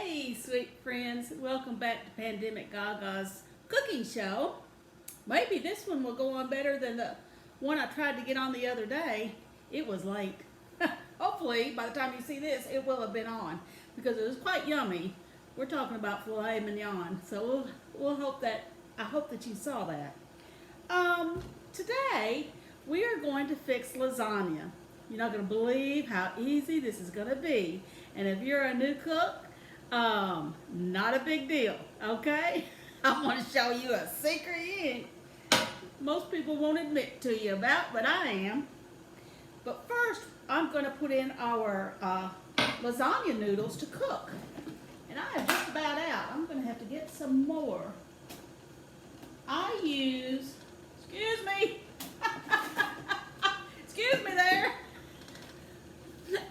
Hey, sweet friends. Welcome back to Pandemic Gaga's cooking show. Maybe this one will go on better than the one I tried to get on the other day. It was late. Hopefully, by the time you see this, it will have been on because it was quite yummy. We're talking about filet mignon, so I hope that you saw that. Today, we are going to fix lasagna. You're not going to believe how easy this is going to be. And if you're a new cook, not a big deal, okay? I want to show you a secret most people won't admit to you about, but I am. But first, I'm going to put in our lasagna noodles to cook. And I am just about out. I'm going to have to get some more. I use, excuse me. Excuse me there.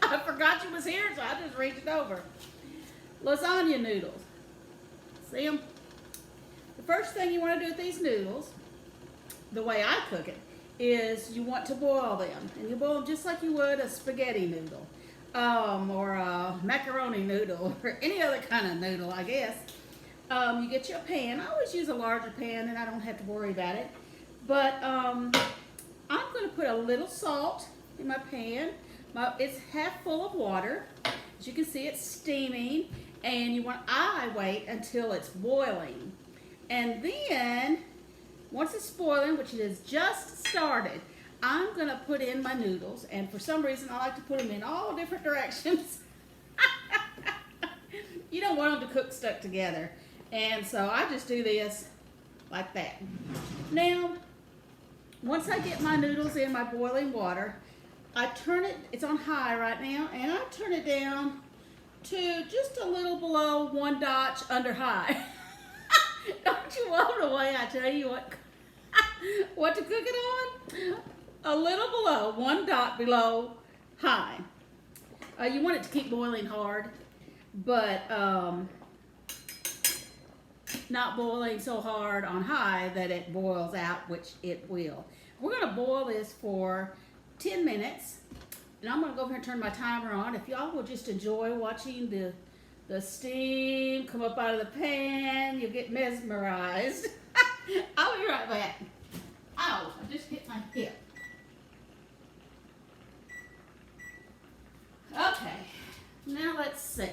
I forgot you was here, so I just reached over. Lasagna noodles. See them? The first thing you want to do with these noodles, the way I cook it, is you want to boil them. And you boil them just like you would a spaghetti noodle, or a macaroni noodle, or any other kind of noodle, I guess. You get your pan. I always use a larger pan, and I don't have to worry about it. But I'm going to put a little salt in my pan. It's half full of water. As you can see, it's steaming, and I wait until it's boiling. And then, once it's boiling, which it has just started, I'm going to put in my noodles, and for some reason, I like to put them in all different directions. You don't want them to cook stuck together, and so I just do this like that. Now, once I get my noodles in my boiling water, I turn it, it's on high right now, and I turn it down to just a little below one notch under high. Don't you want the way I tell you what to cook it on? A little below, one dot below high. You want it to keep boiling hard, but not boiling so hard on high that it boils out, which it will. We're going to boil this for 10 minutes, and I'm going to go over here and turn my timer on. If y'all will just enjoy watching the steam come up out of the pan, you'll get mesmerized. I'll be right back. Ow, I just hit my hip. Okay, now let's see.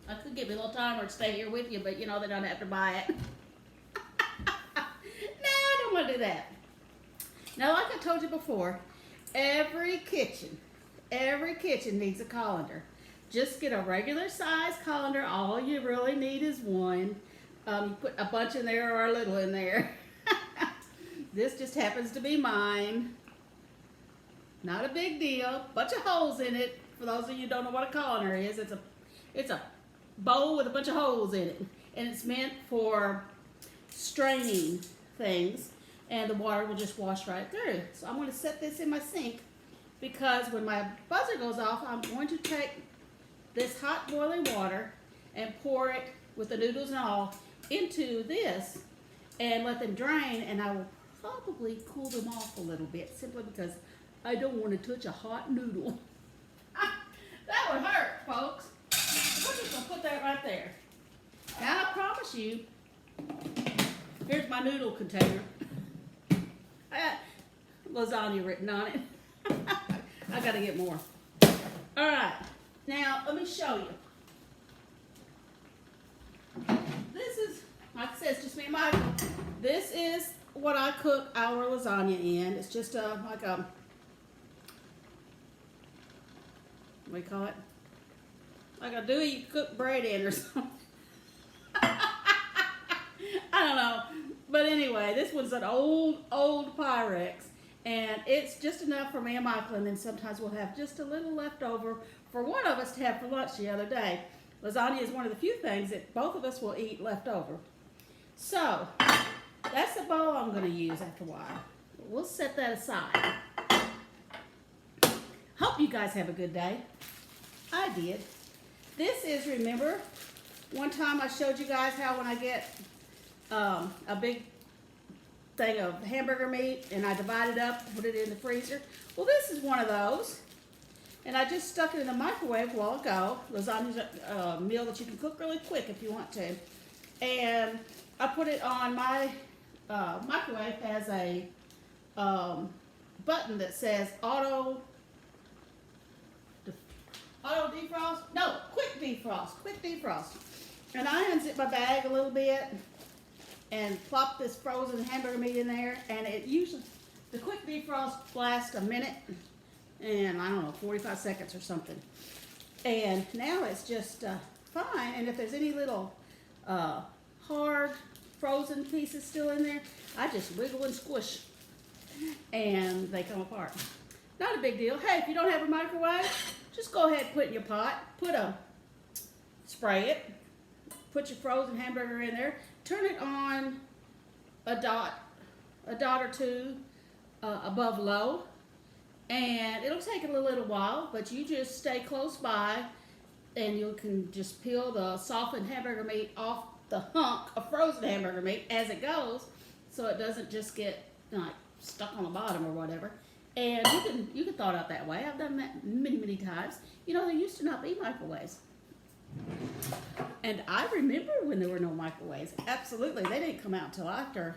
I could give you a little timer to stay here with you, but you know they don't have to buy it. No, I don't want to do that. Now, like I told you before, every kitchen needs a colander. Just get a regular size colander. All you really need is one. You put a bunch in there or a little in there. This just happens to be mine. Not a big deal. Bunch of holes in it. For those of you who don't know what a colander is, it's a bowl with a bunch of holes in it. And it's meant for straining things. And the water will just wash right through. So I'm going to set this in my sink because when my buzzer goes off, I'm going to take this hot boiling water and pour it with the noodles and all into this and let them drain, and I will probably cool them off a little bit simply because I don't want to touch a hot noodle. That would hurt, folks. We're just going to put that right there. Now I promise you, here's my noodle container. I got lasagna written on it. I gotta get more. All right, now let me show you. This is, like I said, it's just me and Michael. This is what I cook our lasagna in. It's just like a, what do you call it? Like a do you cook bread in or something. I don't know. But anyway, this one's an old Pyrex, and it's just enough for me and Michael, and then sometimes we'll have just a little left over for one of us to have for lunch the other day. Lasagna is one of the few things that both of us will eat left over. So, that's the bowl I'm going to use after a while. We'll set that aside. Hope you guys have a good day. I did. This is, remember, one time I showed you guys how when I get a big thing of hamburger meat and I divide it up, put it in the freezer. Well, this is one of those. And I just stuck it in the microwave a while ago. Lasagna's a meal that you can cook really quick if you want to. And I put it on my microwave has a button that says auto defrost. No, quick defrost. And I unzip my bag a little bit and plop this frozen hamburger meat in there. And it usually, the quick defrost lasts a minute and I don't know, 45 seconds or something. And now it's just fine. And if there's any little hard frozen pieces still in there, I just wiggle and squish and they come apart. Not a big deal. Hey, if you don't have a microwave, just go ahead and put it in your pot, spray it, put your frozen hamburger in there, turn it on a dot or two above low, and it'll take it a little while, but you just stay close by and you can just peel the softened hamburger meat off the hunk of frozen hamburger meat as it goes, so it doesn't just get like stuck on the bottom or whatever. And you can thaw it out that way. I've done that many times. You know, there used to not be microwaves. And I remember when there were no microwaves. Absolutely. They didn't come out until after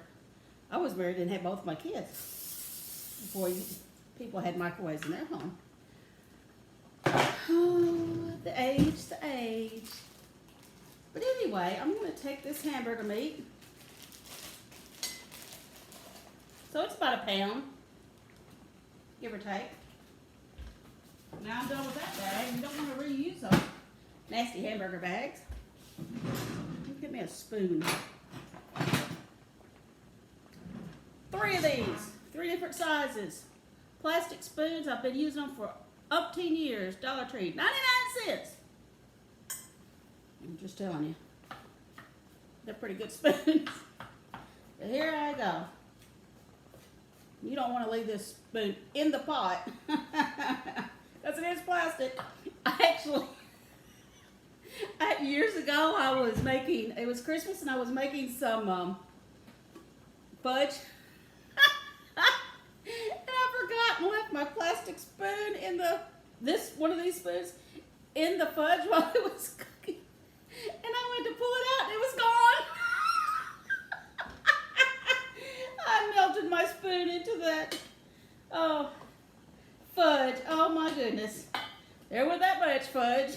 I was married and had both of my kids. Before people had microwaves in their home. Oh, the age. But anyway, I'm going to take this hamburger meat. So it's about a pound, give or take. Now I'm done with that bag. You don't want to reuse those nasty hamburger bags. Give me a spoon. 3 of these, 3 different sizes. Plastic spoons. I've been using them for umpteen years. Dollar Tree, 99 cents. I'm just telling you. They're pretty good spoons. But here I go. You don't want to leave this spoon in the pot. Because it is plastic. Years ago I was making, it was Christmas and I was making some fudge. And I forgot and left my plastic spoon in one of these spoons in the fudge while it was cooking. And I went to pull it out and it was gone. I melted my spoon into that fudge. Oh my goodness. There went that much fudge.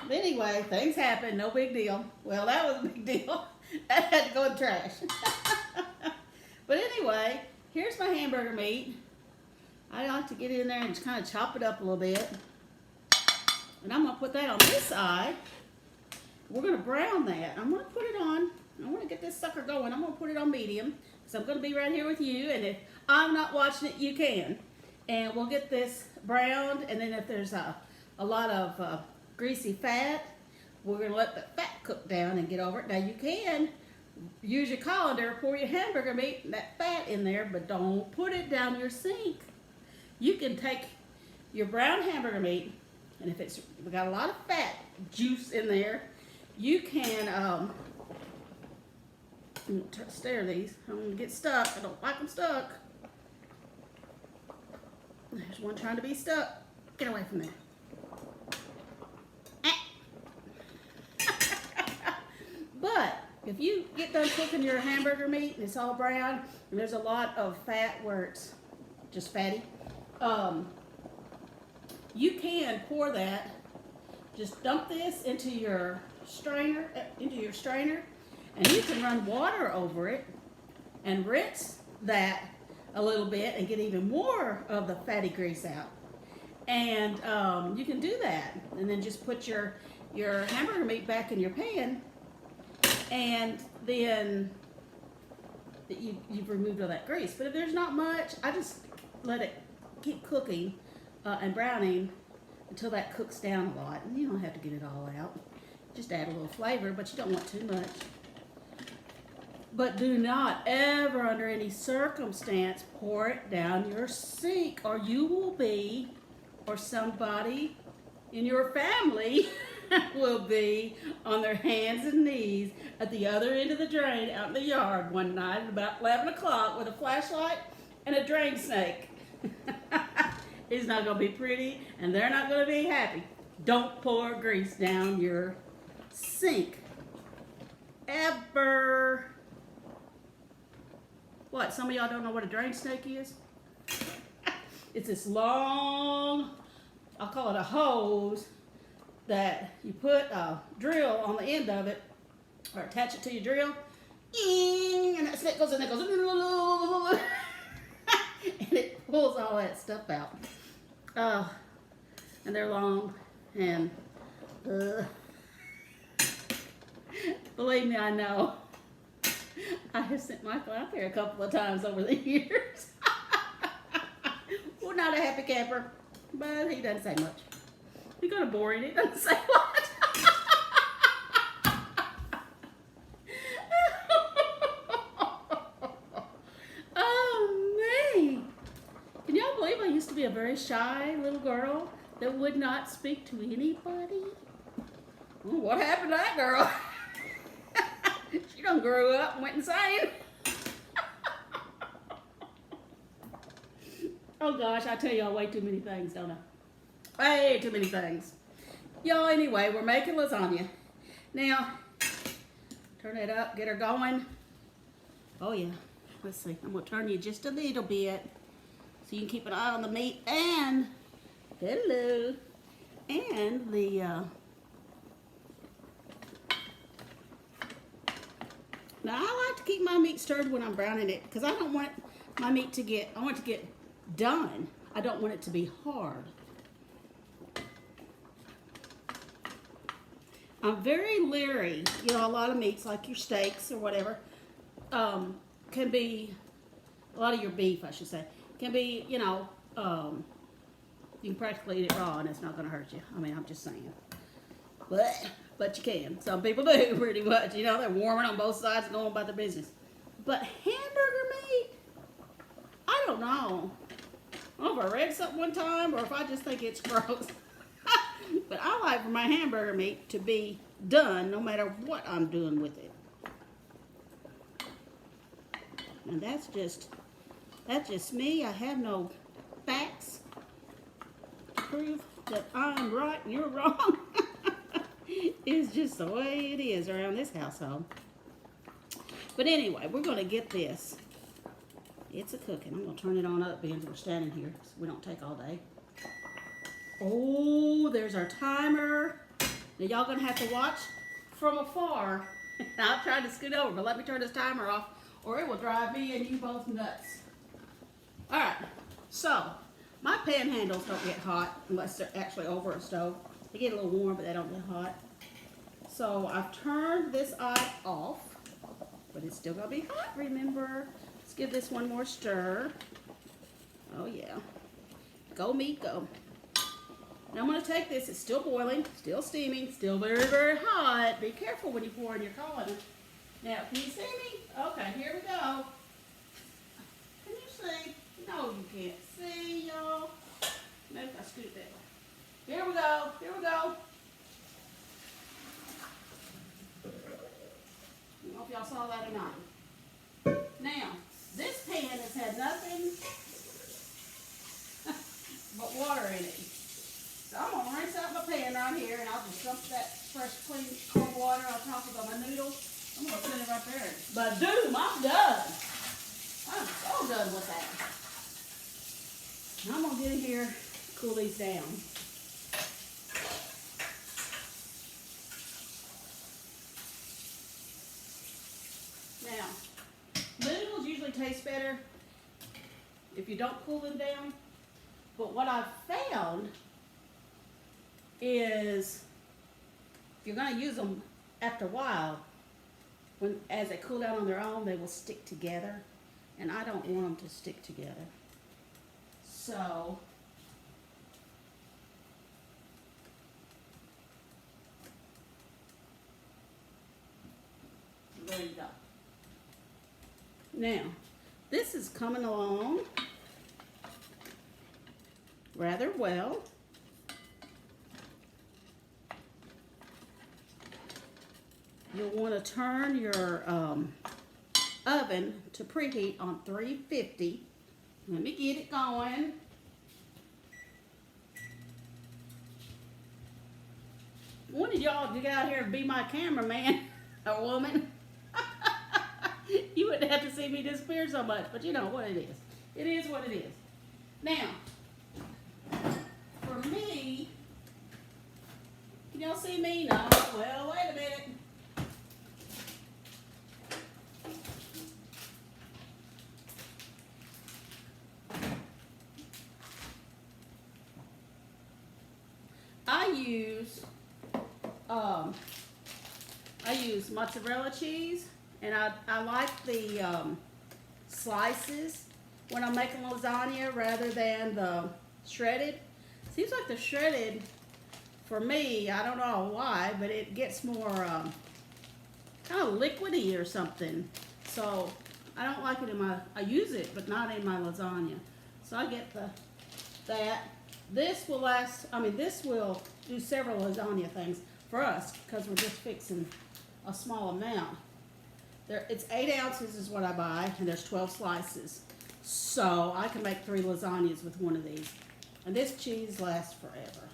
But anyway, things happen. No big deal. Well, that was a big deal. That had to go in the trash. But anyway, here's my hamburger meat. I like to get in there and just kind of chop it up a little bit. And I'm going to put that on this side. We're going to brown that. I'm going to put it on. I want to get this sucker going. I'm going to put it on medium. So I'm going to be right here with you. And if I'm not watching it, you can. And we'll get this browned. And then if there's a lot of greasy fat, we're going to let the fat cook down and get over it. Now you can use your colander, pour your hamburger meat and that fat in there, but don't put it down your sink. You can take your brown hamburger meat, and if it's got a lot of fat juice in there, you can I'm going to stir these. I'm going to get stuck. I don't like them stuck. There's one trying to be stuck. Get away from there. But if you get done cooking your hamburger meat and it's all brown and there's a lot of fat where it's just fatty, you can pour that. Just dump this into your strainer, and you can run water over it and rinse that a little bit and get even more of the fatty grease out. And you can do that, and then just put your hamburger meat back in your pan. And then you've removed all that grease. But if there's not much, I just let it keep cooking and browning until that cooks down a lot. And you don't have to get it all out. Just add a little flavor, but you don't want too much. But do not ever, under any circumstance, pour it down your sink, or you will be, or somebody in your family will be on their hands and knees at the other end of the drain out in the yard one night at about 11 o'clock with a flashlight and a drain snake. It's not going to be pretty, and they're not going to be happy. Don't pour grease down your sink. Ever. What, some of y'all don't know what a drain snake is? It's this long, I'll call it a hose, that you put a drill on the end of it, or attach it to your drill, and that snake goes in there, goes, and it pulls all that stuff out. And they're long, and believe me, I know. I have sent Michael out there a couple of times over the years. Well, not a happy camper, but he doesn't say much. He's kind of boring. He doesn't say much. Oh, man. Can y'all believe I used to be a very shy little girl that would not speak to anybody? Ooh, what happened to that girl? She done grew up and went insane. Oh gosh, I tell y'all way too many things, don't I? Way too many things. Y'all, anyway, we're making lasagna. Now, turn it up, get her going. Oh yeah, let's see. I'm gonna turn you just a little bit so you can keep an eye on the meat and, hello, and the, now I like to keep my meat stirred when I'm browning it because I don't want my meat to get, I want it to get done. I don't want it to be hard. I'm very leery. You know, a lot of meats, like your steaks or whatever, can be, a lot of your beef, I should say, can be, you know, you can practically eat it raw and it's not going to hurt you. I mean, I'm just saying. But you can. Some people do pretty much. You know, they're warming on both sides and going about their business. But hamburger meat, I don't know. I don't know if I read something one time or if I just think it's gross. But I like for my hamburger meat to be done no matter what I'm doing with it. And that's just me. I have no facts to prove that I'm right and you're wrong. It's just the way it is around this household. But anyway, we're going to get this. It's a cooking. I'm going to turn it on up because we're standing here so we don't take all day. Oh, there's our timer. Now y'all going to have to watch from afar. I'll try to scoot over, but let me turn this timer off or it will drive me and you both nuts. All right, so my pan handles don't get hot unless they're actually over a stove. They get a little warm, but they don't get hot. So I've turned this eye off, but it's still gonna be hot, remember. Let's give this one more stir. Oh yeah, go meat, go. Now I'm gonna take this, it's still boiling, still steaming, still very, very hot. Be careful when you pour in your colony. Now, can you see me? Okay, here we go. Can you see? No, you can't see, y'all. Maybe if I scoot that way. Here we go, here we go. I don't know if y'all saw that or not. Now, this pan has had nothing but water in it. So I'm going to rinse out my pan right here and I'll just dump that fresh, clean, cold water on top of my noodles. I'm going to put it right there. But dude, I'm done. I'm so done with that. Now I'm going to get in here, cool these down. Now, noodles usually taste better if you don't cool them down. But what I've found is if you're going to use them after a while, as they cool down on their own, they will stick together. And I don't want them to stick together. So, there you go. Now, this is coming along rather well. You'll want to turn your oven to preheat on 350. Let me get it going. One of y'all to get out here and be my cameraman or woman. You wouldn't have to see me disappear so much, but you know what it is. It is what it is. Now, for me, can y'all see me? No. Well, wait a minute. I use mozzarella cheese, and I like the slices when I'm making lasagna rather than the shredded. Seems like the shredded, for me, I don't know why, but it gets more kind of liquidy or something. So I don't like it in my, I use it, but not in my lasagna. So I get that. This will last, this will do several lasagna things for us because we're just fixing a small amount. It's 8 ounces is what I buy, and there's 12 slices. So I can make 3 lasagnas with one of these. And this cheese lasts forever.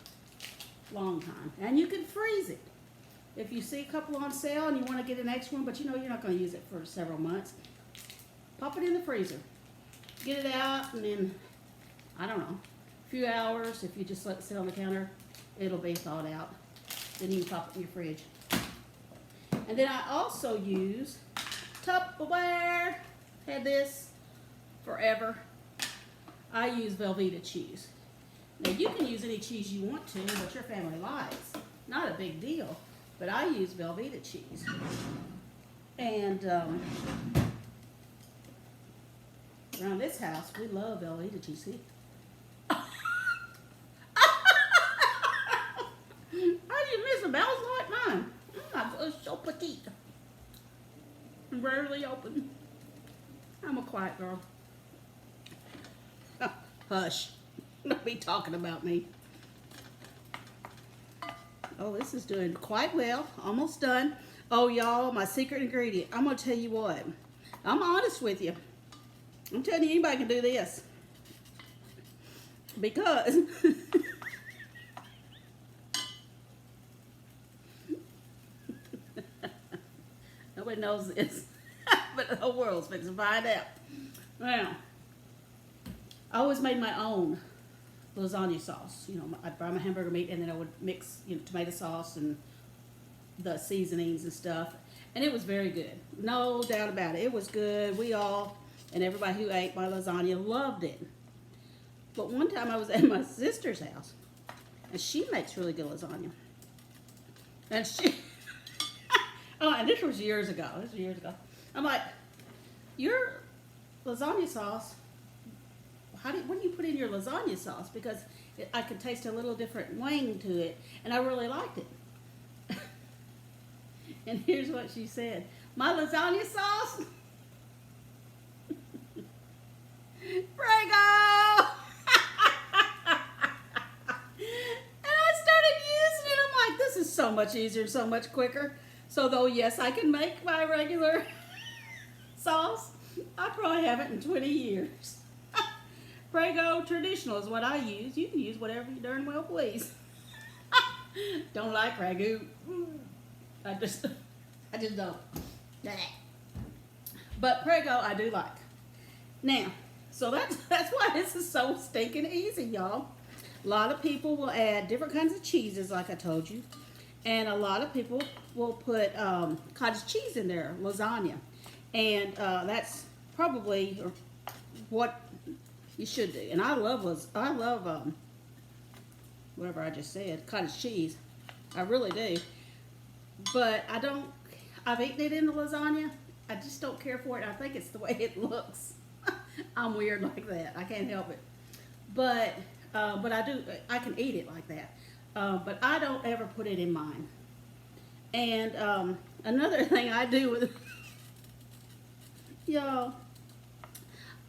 Long time. And you can freeze it. If you see a couple on sale and you want to get an extra one, but you know you're not going to use it for several months, pop it in the freezer. Get it out, and then, I don't know, a few hours, if you just let it sit on the counter, it'll be thawed out. Then you can pop it in your fridge. And then I also use Tupperware. Had this forever. I use Velveeta cheese. Now you can use any cheese you want to, what your family likes. Not a big deal, but I use Velveeta cheese. And around this house, we love Velveeta cheese. See? How do you miss a mouth like mine? It's so petite. Rarely open. I'm a quiet girl. Hush. Don't be talking about me. Oh, this is doing quite well. Almost done. Oh, y'all, my secret ingredient. I'm going to tell you what. I'm honest with you. I'm telling you, anybody can do this. Because nobody knows this. But the whole world's fixing to find out. Now, I always made my own lasagna sauce. You know, I'd buy my hamburger meat, and then I would mix, tomato sauce and the seasonings and stuff. And it was very good. No doubt about it. It was good. We all, and everybody who ate my lasagna loved it. But one time I was at my sister's house, and she makes really good lasagna. And she, oh, and this was years ago. I'm like, your lasagna sauce, what do you put in your lasagna sauce? Because I could taste a little different wang to it, and I really liked it. And here's what she said. My lasagna sauce? Prego! And I started using it. I'm like, this is so much easier, so much quicker. So though, yes, I can make my regular sauce, I probably haven't in 20 years. Prego traditional is what I use. You can use whatever you darn well please. Don't like ragu. I just don't. But Prego I do like. Now, so that's why this is so stinking easy, y'all. A lot of people will add different kinds of cheeses, like I told you. And a lot of people will put cottage cheese in their lasagna. And that's probably what you should do. And I love whatever I just said, cottage cheese. I really do. But I've eaten it in the lasagna. I just don't care for it. I think it's the way it looks. I'm weird like that. I can't help it. But I can eat it like that. But I don't ever put it in mine. And another thing I do with y'all,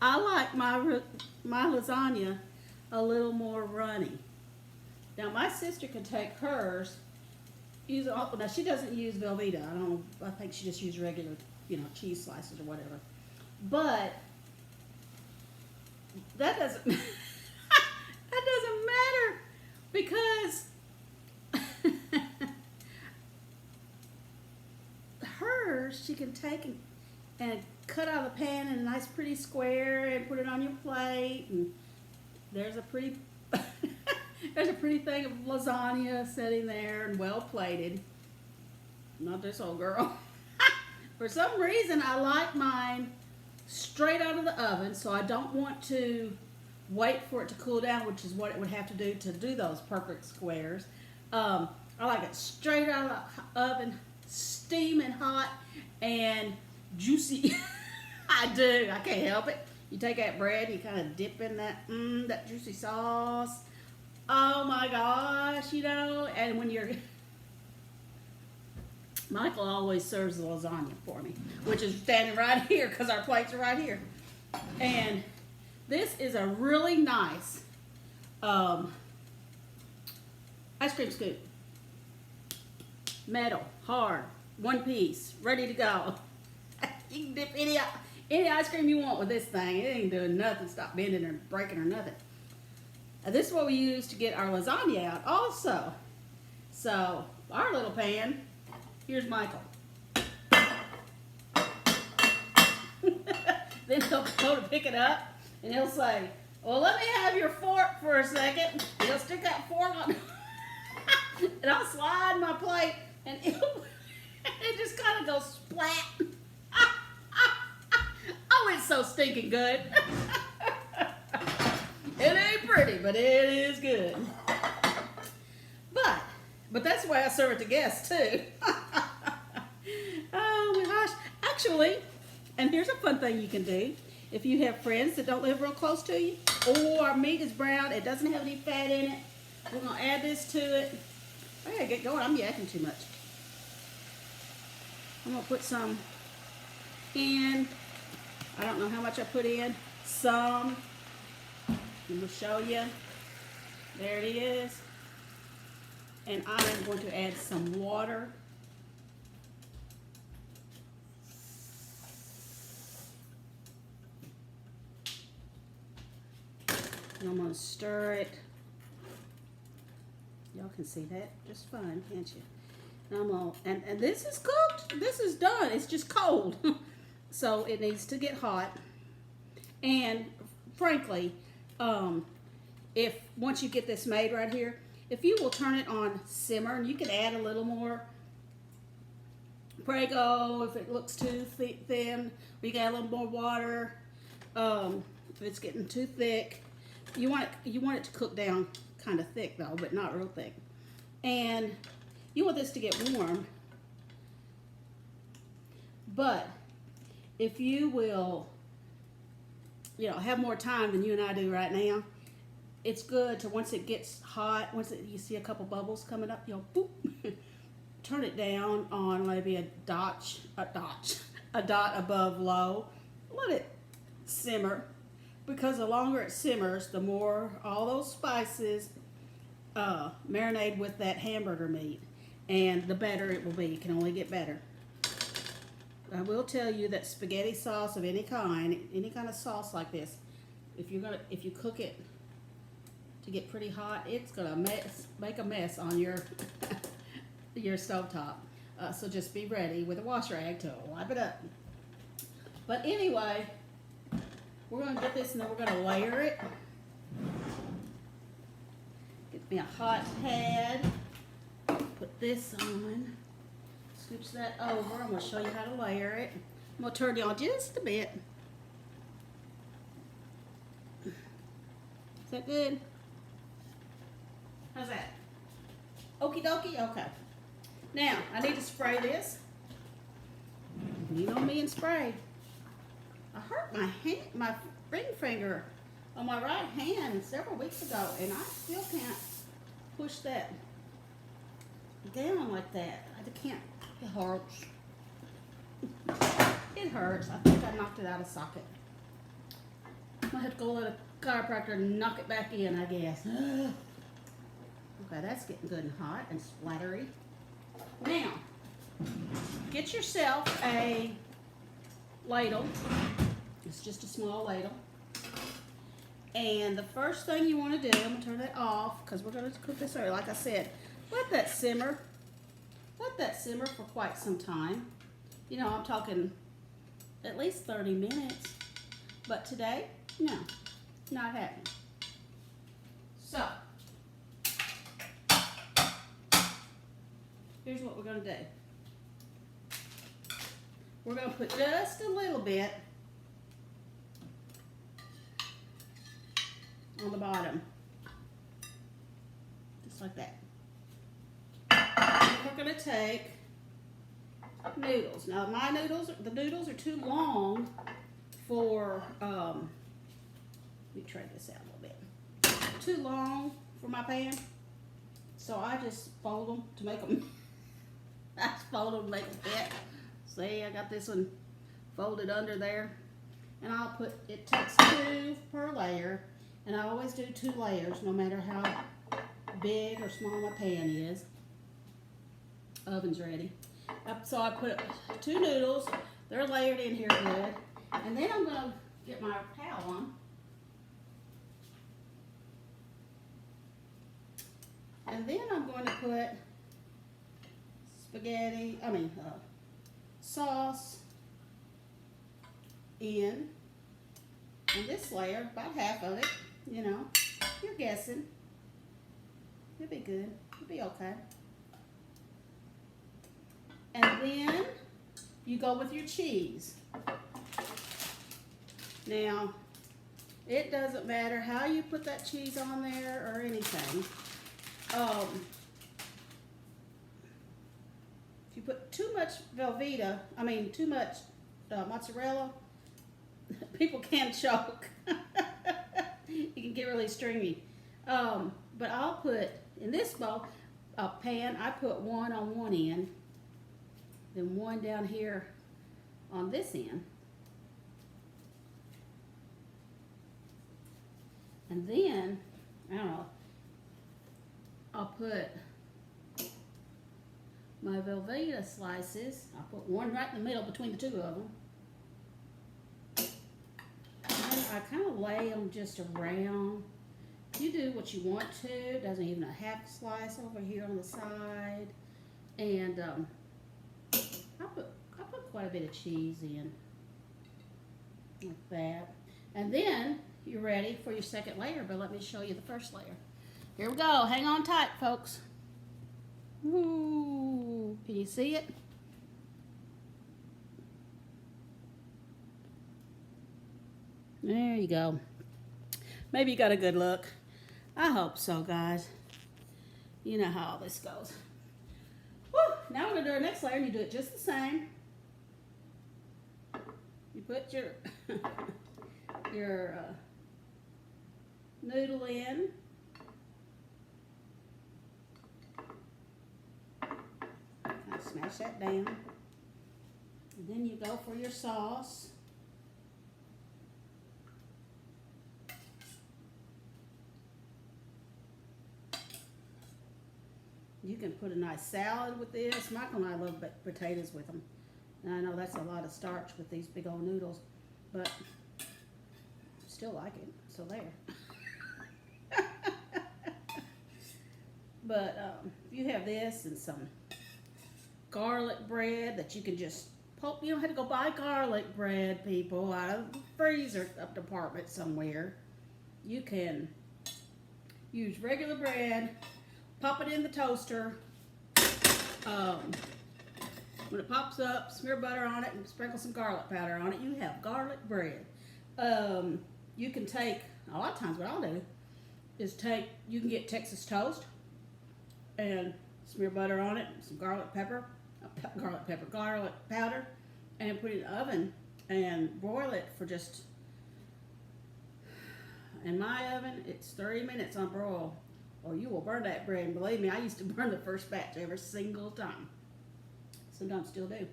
I like my lasagna a little more runny. Now my sister can take hers, now she doesn't use Velveeta. I think she just uses regular, cheese slices or whatever. But that doesn't that doesn't matter because can take and cut out of the pan in a nice pretty square and put it on your plate. And there's a pretty there's a pretty thing of lasagna sitting there and well plated. Not this old girl. For some reason, I like mine straight out of the oven, so I don't want to wait for it to cool down, which is what it would have to do those perfect squares. I like it straight out of the oven, steaming hot and juicy. I do. I can't help it. You take that bread, you kind of dip in that juicy sauce. Oh my gosh, you know, and when you're... Michael always serves the lasagna for me, which is standing right here because our plates are right here. And this is a really nice ice cream scoop. Metal, hard, one piece, ready to go. You can dip any ice cream you want with this thing. It ain't doing nothing, stop bending or breaking or nothing. This is what we use to get our lasagna out also. So, our little pan, here's Michael. Then he'll go to pick it up and he'll say, well, let me have your fork for a second. He'll stick that fork on and I'll slide my plate and it just kind of goes splat. Oh, it's so stinking good. It ain't pretty, but it is good. But that's the way I serve it to guests too. Oh my gosh. Actually, and here's a fun thing you can do. If you have friends that don't live real close to you, or our meat is brown, it doesn't have any fat in it, we're going to add this to it. I gotta get going. I'm yakking too much. I'm going to put some in. I don't know how much I put in. Some. I'm going to show you. There it is. And I am going to add some water. And I'm going to stir it. Y'all can see that just fine, can't you? And I'm going to, and this is cooked. This is done. It's just cold. So it needs to get hot. And frankly, if once you get this made right here, if you will turn it on simmer, and you can add a little more Prego if it looks too thin, or you got a little more water. If it's getting too thick, you want it to cook down kind of thick though, but not real thick. And you want this to get warm. But if you will, you know, have more time than you and I do right now, it's good to, once it gets hot, you see a couple bubbles coming up, you'll boop, turn it down on maybe a dot above low. Let it simmer, because the longer it simmers, the more all those spices marinate with that hamburger meat, and the better it will be. It can only get better. I will tell you that spaghetti sauce of any kind of sauce like this, if you cook it to get pretty hot, it's gonna make a mess on your your stovetop. So just be ready with a wash rag to wipe it up. But anyway, we're gonna get this and then we're gonna layer it. Get me a hot pad. Put this on. Scooch that over. I'm gonna show you how to layer it. I'm gonna turn it on just a bit. Is that good? How's that? Okie dokie? Okay. Now, I need to spray this. You know me and spray. I hurt my hand, my ring finger on my right hand several weeks ago, and I still can't push that down like that. I can't. It hurts. It hurts. I think I knocked it out of socket. I might have to go let a chiropractor knock it back in, I guess. Okay, that's getting good and hot and splattery. Now, get yourself a ladle. It's just a small ladle. And the first thing you want to do, I'm going to turn that off because we're going to cook this early. Like I said, let that simmer. Let that simmer for quite some time. You know, I'm talking at least 30 minutes. But today, no, not happening. So, here's what we're going to do. We're going to put just a little bit on the bottom. Just like that. And we're going to take noodles. Now my noodles, the noodles are too long for, let me try this out a little bit. Too long for my pan. So I just fold them to make them, I just fold them to make them fit. See, I got this one folded under there. And I'll put, it takes 2 per layer. And I always do 2 layers, no matter how big or small my pan is. Oven's ready. So I put 2 noodles. They're layered in here good. And then I'm going to get my towel on. And then I'm going to put sauce in this layer, about half of it, you know, you're guessing. It'll be good, it'll be okay. And then you go with your cheese. Now, it doesn't matter how you put that cheese on there or anything. If you put too much too much mozzarella, people can choke. You can get really stringy. But I'll put, in this bowl, a pan, I put 1 on one end, then 1 down here on this end. And then, I don't know, I'll put my Velveeta slices. I'll put 1 right in the middle between the 2 of them. And I kind of lay them just around. You do what you want to. Doesn't even a half slice over here on the side. And I put quite a bit of cheese in. Like that. And then you're ready for your second layer, but let me show you the first layer. Here we go. Hang on tight, folks. Ooh, can you see it? There you go. Maybe you got a good look. I hope so, guys. You know how all this goes. Woo! Now we're going to do our next layer, and you do it just the same. You put your your noodle in. Kind of smash that down. And then you go for your sauce. You can put a nice salad with this. Michael and I love potatoes with them. And I know that's a lot of starch with these big old noodles, but still like it, so there. But if you have this and some garlic bread that you can just pulp, you don't have to go buy garlic bread, people, out of the freezer department somewhere. You can use regular bread, pop it in the toaster. When it pops up, smear butter on it and sprinkle some garlic powder on it. You have garlic bread. You can take, a lot of times what I'll do is you can get Texas toast and smear butter on it, some garlic powder, and put it in the oven and broil it for just, in my oven, it's 30 minutes on broil, or you will burn that bread. And believe me, I used to burn the first batch every single time. Sometimes still do.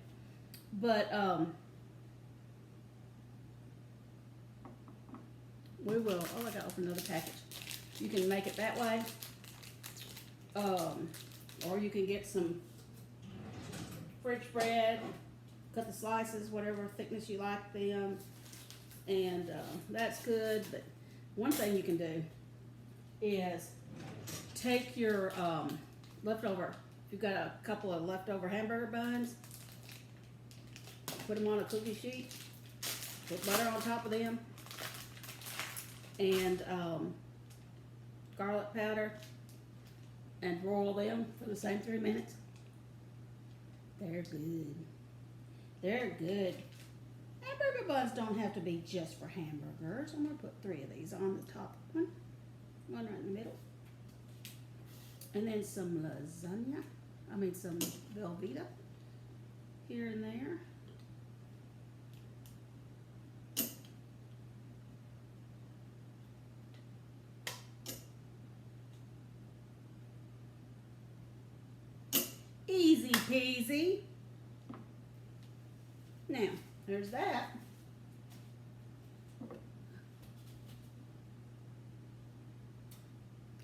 But we will, oh, I gotta open another package. You can make it that way. Or you can get some French bread, cut the slices, whatever thickness you like them, and that's good. But one thing you can do is take your leftover, if you've got a couple of leftover hamburger buns, put them on a cookie sheet, put butter on top of them, and garlic powder, and broil them for the same 3 minutes. They're good. They're good. Hamburger buns don't have to be just for hamburgers. I'm going to put 3 of these on the top one right in the middle. And then some lasagna. Some Velveeta here and there. Easy peasy. Now, there's that.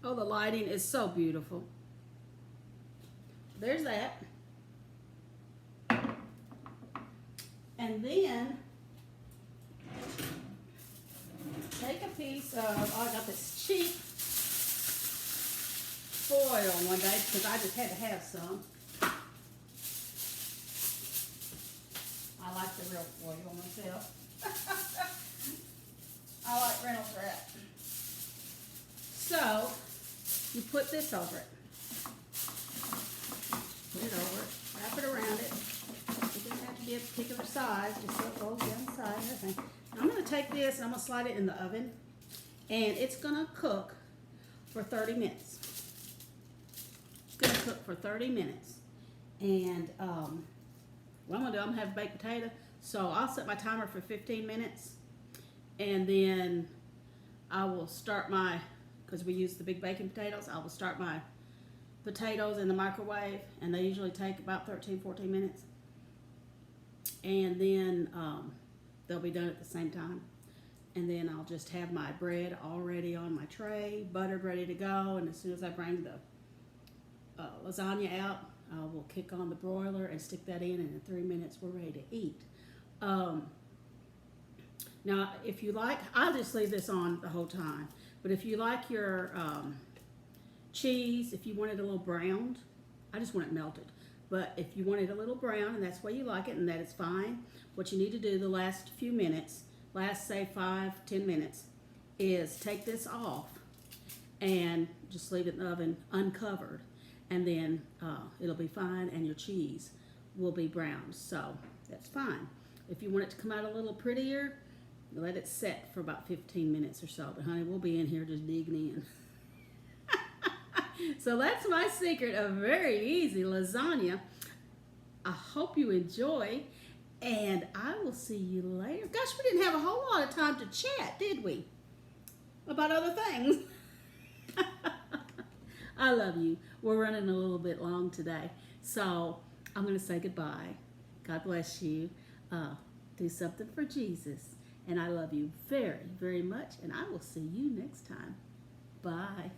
Oh, the lighting is so beautiful. There's that. And then take a piece of, I got this cheap foil one day because I just had to have some. I like the real foil myself. I like Reynolds wrap. So, you put this over it. Put it over it, wrap it around it. It doesn't have to be a particular size, just so it goes down the side and everything. Now I'm going to take this and I'm going to slide it in the oven. And it's going to cook for 30 minutes. It's going to cook for 30 minutes. And what I'm going to do, I'm going to have baked potato. So I'll set my timer for 15 minutes. And then I will start my, because we use the big baking potatoes, I will start my potatoes in the microwave. And they usually take about 13, 14 minutes. And then they'll be done at the same time. And then I'll just have my bread already on my tray, buttered, ready to go. And as soon as I bring the lasagna out, I will kick on the broiler and stick that in. And in 3 minutes, we're ready to eat. Now, if you like, I'll just leave this on the whole time. But if you like your cheese, if you want it a little browned, I just want it melted. But if you want it a little brown, and that's the way you like it, and that is fine, what you need to do the last few minutes, last say 5-10 minutes, is take this off and just leave it in the oven uncovered, and then it'll be fine, and your cheese will be browned. So that's fine. If you want it to come out a little prettier, let it set for about 15 minutes or so. But honey, we'll be in here just digging in. So that's my secret of very easy lasagna. I hope you enjoy, and I will see you later. Gosh, we didn't have a whole lot of time to chat, did we? About other things. I love you. We're running a little bit long today, so I'm going to say goodbye. God bless you. Do something for Jesus. And I love you very, very much, and I will see you next time. Bye.